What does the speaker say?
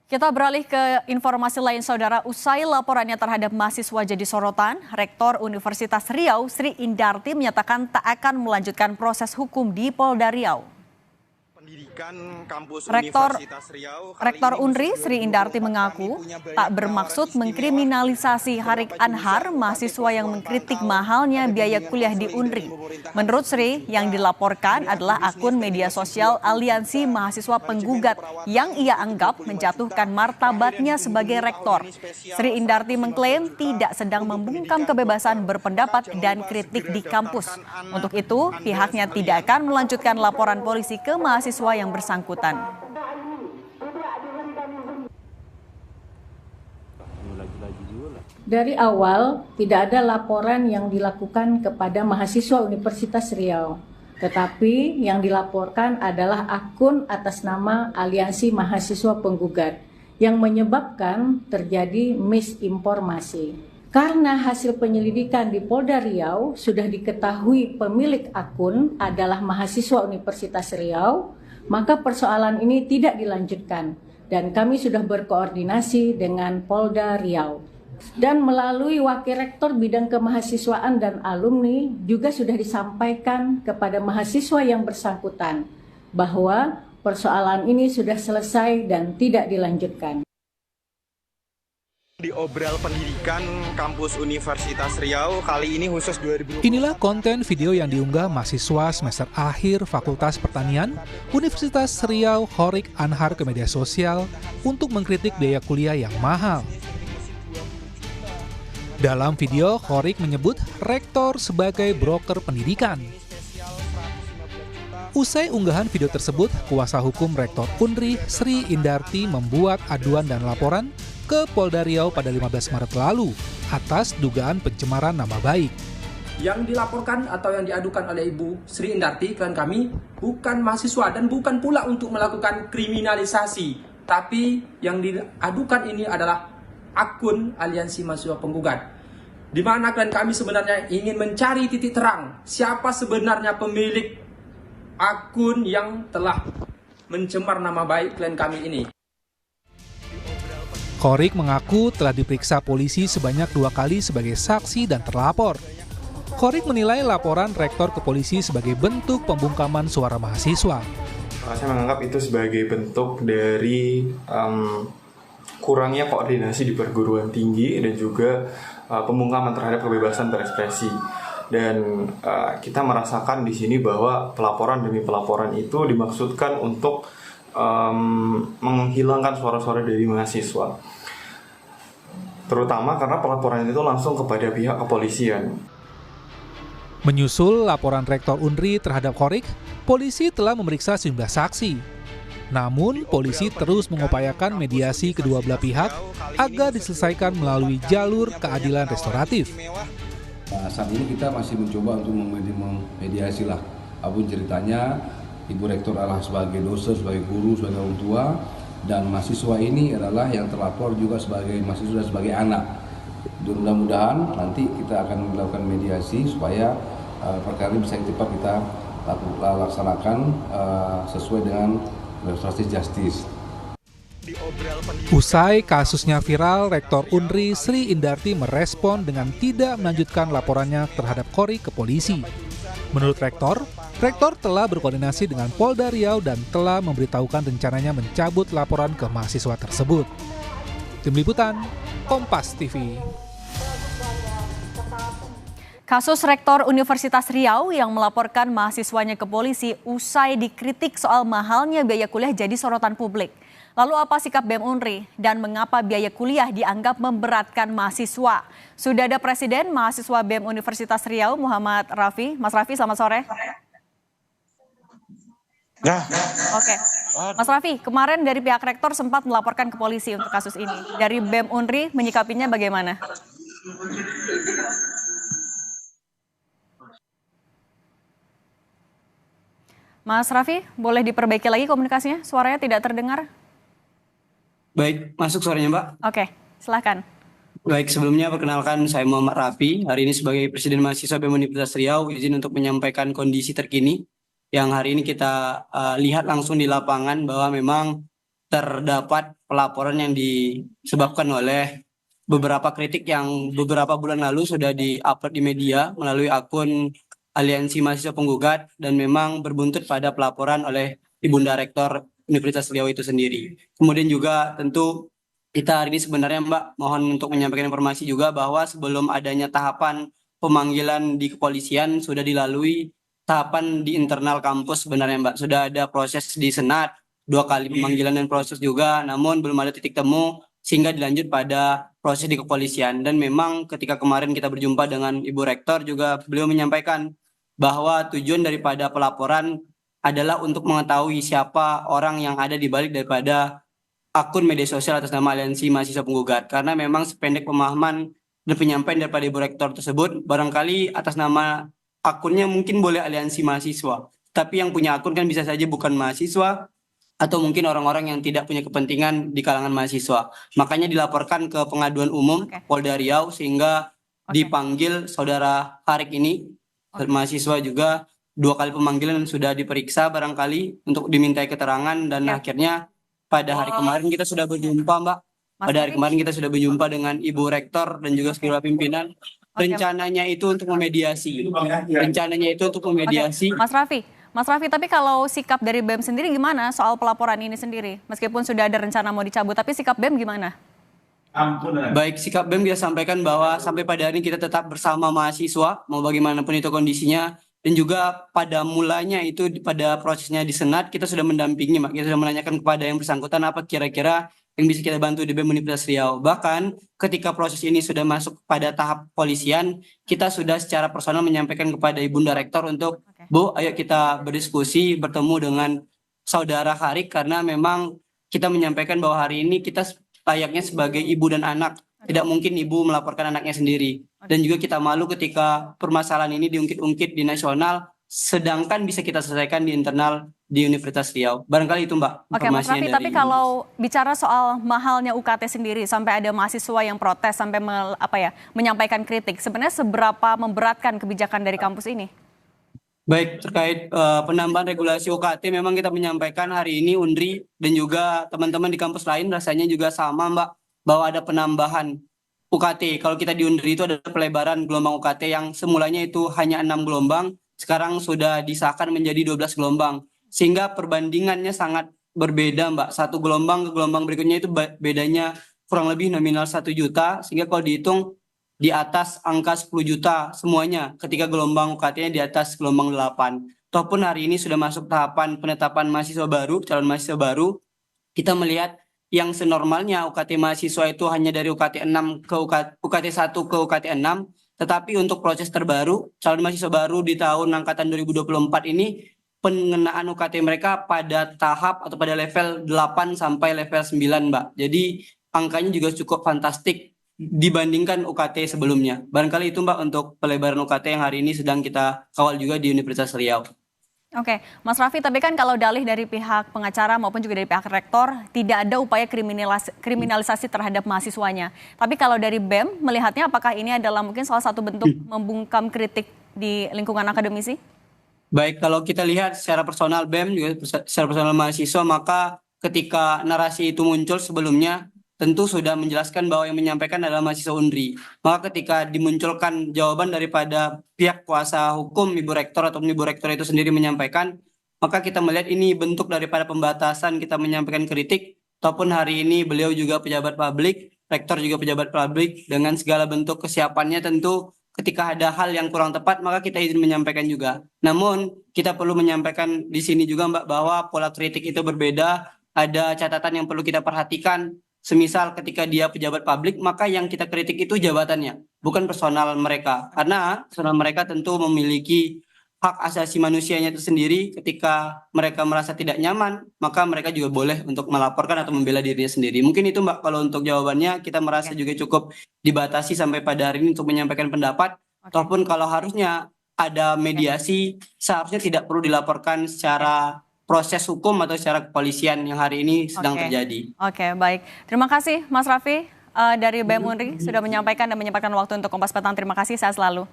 Kita beralih ke informasi lain, Saudara. Usai laporannya terhadap mahasiswa jadi sorotan, Rektor Universitas Riau, Sri Indarti, menyatakan tak akan melanjutkan proses hukum di Polda Riau. Rektor Unri, Sri Indarti, mengaku tak bermaksud mengkriminalisasi Harik Anhar, mahasiswa yang mengkritik mahalnya biaya kuliah di Unri. Menurut Sri, yang dilaporkan adalah akun media sosial Aliansi Mahasiswa Penggugat yang ia anggap menjatuhkan martabatnya sebagai rektor. Sri Indarti mengklaim tidak sedang membungkam kebebasan berpendapat dan kritik di kampus. Untuk itu, pihaknya tidak akan melanjutkan laporan polisi ke mahasiswa yang bersangkutan. Dari awal tidak ada laporan yang dilakukan kepada mahasiswa Universitas Riau, tetapi yang dilaporkan adalah akun atas nama Aliansi Mahasiswa Penggugat yang menyebabkan terjadi misinformasi. Karena hasil penyelidikan di Polda Riau sudah diketahui pemilik akun adalah mahasiswa Universitas Riau, maka persoalan ini tidak dilanjutkan dan kami sudah berkoordinasi dengan Polda Riau. Dan melalui Wakil Rektor Bidang Kemahasiswaan dan Alumni juga sudah disampaikan kepada mahasiswa yang bersangkutan bahwa persoalan ini sudah selesai dan tidak dilanjutkan. Di Obral Pendidikan Kampus Universitas Riau kali ini khusus 2020. Inilah konten video yang diunggah mahasiswa semester akhir Fakultas Pertanian Universitas Riau Harik Anhar ke media sosial untuk mengkritik biaya kuliah yang mahal. Dalam video, Harik menyebut rektor sebagai broker pendidikan. Usai unggahan video tersebut, kuasa hukum Rektor Unri, Sri Indarti, membuat aduan dan laporan ke Polda Riau pada 15 Maret lalu atas dugaan pencemaran nama baik. Yang dilaporkan atau yang diadukan oleh Ibu Sri Indarti, klien kami, bukan mahasiswa dan bukan pula untuk melakukan kriminalisasi. Tapi yang diadukan ini adalah akun Aliansi Mahasiswa Penggugat. Di mana klien kami sebenarnya ingin mencari titik terang siapa sebenarnya pemilik akun yang telah mencemar nama baik klien kami ini. Harik mengaku telah diperiksa polisi sebanyak 2 kali sebagai saksi dan terlapor. Harik menilai laporan rektor ke polisi sebagai bentuk pembungkaman suara mahasiswa. Saya menganggap itu sebagai bentuk dari kurangnya koordinasi di perguruan tinggi dan juga pembungkaman terhadap kebebasan berekspresi. Dan kita merasakan di sini bahwa pelaporan demi pelaporan itu dimaksudkan untuk menghilangkan suara-suara dari mahasiswa, terutama karena pelaporan itu langsung kepada pihak kepolisian. Menyusul laporan Rektor Unri terhadap Harik, polisi telah memeriksa sejumlah saksi. Namun, polisi terus mengupayakan mediasi kedua belah pihak agar diselesaikan melalui jalur keadilan restoratif. Saat ini kita masih mencoba untuk memediasi lah. Apapun ceritanya, Ibu Rektor adalah sebagai dosen, sebagai guru, sebagai orang tua, dan mahasiswa ini adalah yang terlapor juga sebagai mahasiswa dan sebagai anak. Mudah-mudahan nanti kita akan melakukan mediasi supaya perkara ini bisa cepat kita laksanakan sesuai dengan restoratif justice. Usai kasusnya viral, Rektor Unri, Sri Indarti, merespon dengan tidak melanjutkan laporannya terhadap Harik ke polisi. Menurut Rektor telah berkoordinasi dengan Polda Riau dan telah memberitahukan rencananya mencabut laporan ke mahasiswa tersebut. Tim Liputan, Kompas TV. Kasus Rektor Universitas Riau yang melaporkan mahasiswanya ke polisi usai dikritik soal mahalnya biaya kuliah jadi sorotan publik. Lalu apa sikap BEM Unri dan mengapa biaya kuliah dianggap memberatkan mahasiswa? Sudah ada Presiden Mahasiswa BEM Universitas Riau, Muhammad Rafi. Mas Rafi, selamat sore. Oke. Mas Rafi, kemarin dari pihak rektor sempat melaporkan ke polisi untuk kasus ini. Dari BEM Unri menyikapinya bagaimana? Mas Rafi, boleh diperbaiki lagi komunikasinya? Suaranya tidak terdengar. Baik, masuk suaranya Mbak. Oke, silakan. Baik, sebelumnya perkenalkan saya Muhammad Rafi. Hari ini sebagai Presiden Mahasiswa BEM Universitas Riau, izin untuk menyampaikan kondisi terkini yang hari ini kita lihat langsung di lapangan bahwa memang terdapat pelaporan yang disebabkan oleh beberapa kritik yang beberapa bulan lalu sudah di-upload di media melalui akun Aliansi Mahasiswa Penggugat dan memang berbuntut pada pelaporan oleh Ibunda Rektor Universitas Riau itu sendiri. Kemudian juga tentu kita hari ini sebenarnya Mbak mohon untuk menyampaikan informasi juga bahwa sebelum adanya tahapan pemanggilan di kepolisian sudah dilalui tahapan di internal kampus sebenarnya Mbak. Sudah ada proses di Senat, 2 kali pemanggilan dan proses juga, namun belum ada titik temu sehingga dilanjut pada proses di kepolisian. Dan memang ketika kemarin kita berjumpa dengan Ibu Rektor juga beliau menyampaikan bahwa tujuan daripada pelaporan adalah untuk mengetahui siapa orang yang ada di balik daripada akun media sosial atas nama Aliansi Mahasiswa Penggugat. Karena memang sependek pemahaman dan penyampaian daripada Ibu Rektor tersebut, barangkali atas nama akunnya mungkin boleh Aliansi Mahasiswa. Tapi yang punya akun kan bisa saja bukan mahasiswa, atau mungkin orang-orang yang tidak punya kepentingan di kalangan mahasiswa. Makanya dilaporkan ke pengaduan umum Polda Riau sehingga dipanggil saudara Harik ini, mahasiswa juga 2 kali pemanggilan sudah diperiksa barangkali untuk dimintai keterangan dan akhirnya pada hari kemarin kita sudah berjumpa Mbak. Pada hari kemarin kita sudah berjumpa dengan Ibu Rektor dan juga seluruh pimpinan. Rencananya itu untuk memediasi. Rencananya itu untuk memediasi. Mas Raffi, tapi kalau sikap dari BEM sendiri gimana soal pelaporan ini sendiri? Meskipun sudah ada rencana mau dicabut, tapi sikap BEM gimana? Baik, sikap BEM dia sampaikan bahwa sampai pada hari ini kita tetap bersama mahasiswa, mau bagaimanapun itu kondisinya. Dan juga pada mulanya itu pada prosesnya di Senat, kita sudah mendampingi, Mak. Kita sudah menanyakan kepada yang bersangkutan apa kira-kira yang bisa kita bantu di BEM Universitas Riau. Bahkan ketika proses ini sudah masuk pada tahap polisian, kita sudah secara personal menyampaikan kepada Ibunda Rektor untuk Bu, ayo kita berdiskusi, bertemu dengan saudara Harik karena memang kita menyampaikan bahwa hari ini kita layaknya sebagai ibu dan anak. Tidak mungkin ibu melaporkan anaknya sendiri. Dan juga kita malu ketika permasalahan ini diungkit-ungkit di nasional, sedangkan bisa kita selesaikan di internal di Universitas Riau. Barangkali itu Mbak. Oke Mas Raffi, tapi kalau bicara soal mahalnya UKT sendiri, sampai ada mahasiswa yang protes, sampai menyampaikan kritik, sebenarnya seberapa memberatkan kebijakan dari kampus ini? Baik, terkait penambahan regulasi UKT memang kita menyampaikan hari ini UNRI dan juga teman-teman di kampus lain rasanya juga sama Mbak, bahwa ada penambahan UKT. Kalau kita di UNRI itu ada pelebaran gelombang UKT yang semulanya itu hanya 6 gelombang, sekarang sudah disahkan menjadi 12 gelombang. Sehingga perbandingannya sangat berbeda Mbak, satu gelombang ke gelombang berikutnya itu bedanya kurang lebih nominal 1 juta, sehingga kalau dihitung di atas angka 10 juta semuanya ketika gelombang UKT-nya di atas gelombang 8. Ataupun hari ini sudah masuk tahapan penetapan mahasiswa baru, calon mahasiswa baru, kita melihat yang senormalnya UKT mahasiswa itu hanya dari UKT 6 ke UKT 1 ke UKT 6, tetapi untuk proses terbaru, calon mahasiswa baru di tahun angkatan 2024 ini, pengenaan UKT mereka pada tahap atau pada level 8 sampai level 9 Mbak. Jadi angkanya juga cukup fantastik dibandingkan UKT sebelumnya. Barangkali itu Mbak untuk pelebaran UKT yang hari ini sedang kita kawal juga di Universitas Riau. Oke, Mas Raffi, tapi kan kalau dalih dari pihak pengacara maupun juga dari pihak rektor, tidak ada upaya kriminalisasi terhadap mahasiswanya. Tapi kalau dari BEM, melihatnya apakah ini adalah mungkin salah satu bentuk membungkam kritik di lingkungan akademisi? Baik, kalau kita lihat secara personal BEM juga secara personal mahasiswa, maka ketika narasi itu muncul sebelumnya, tentu sudah menjelaskan bahwa yang menyampaikan adalah mahasiswa UNRI. Maka ketika dimunculkan jawaban daripada pihak kuasa hukum Ibu Rektor atau Ibu Rektor itu sendiri menyampaikan, maka kita melihat ini bentuk daripada pembatasan kita menyampaikan kritik, ataupun hari ini beliau juga pejabat publik, Rektor juga pejabat publik, dengan segala bentuk kesiapannya tentu ketika ada hal yang kurang tepat, maka kita izin menyampaikan juga. Namun, kita perlu menyampaikan di sini juga Mbak, bahwa pola kritik itu berbeda, ada catatan yang perlu kita perhatikan. Semisal ketika dia pejabat publik, maka yang kita kritik itu jabatannya, bukan personal mereka. Karena personal mereka tentu memiliki hak asasi manusianya itu sendiri. Ketika mereka merasa tidak nyaman, maka mereka juga boleh untuk melaporkan atau membela dirinya sendiri. Mungkin itu Mbak, kalau untuk jawabannya kita merasa juga cukup dibatasi sampai pada hari ini untuk menyampaikan pendapat. Ataupun kalau harusnya ada mediasi, seharusnya tidak perlu dilaporkan secara proses hukum atau secara kepolisian yang hari ini sedang terjadi. Oke, baik. Terima kasih Mas Raffi dari BEM UNRI sudah menyampaikan dan menyempatkan waktu untuk Kompas Petang. Terima kasih, sehat selalu.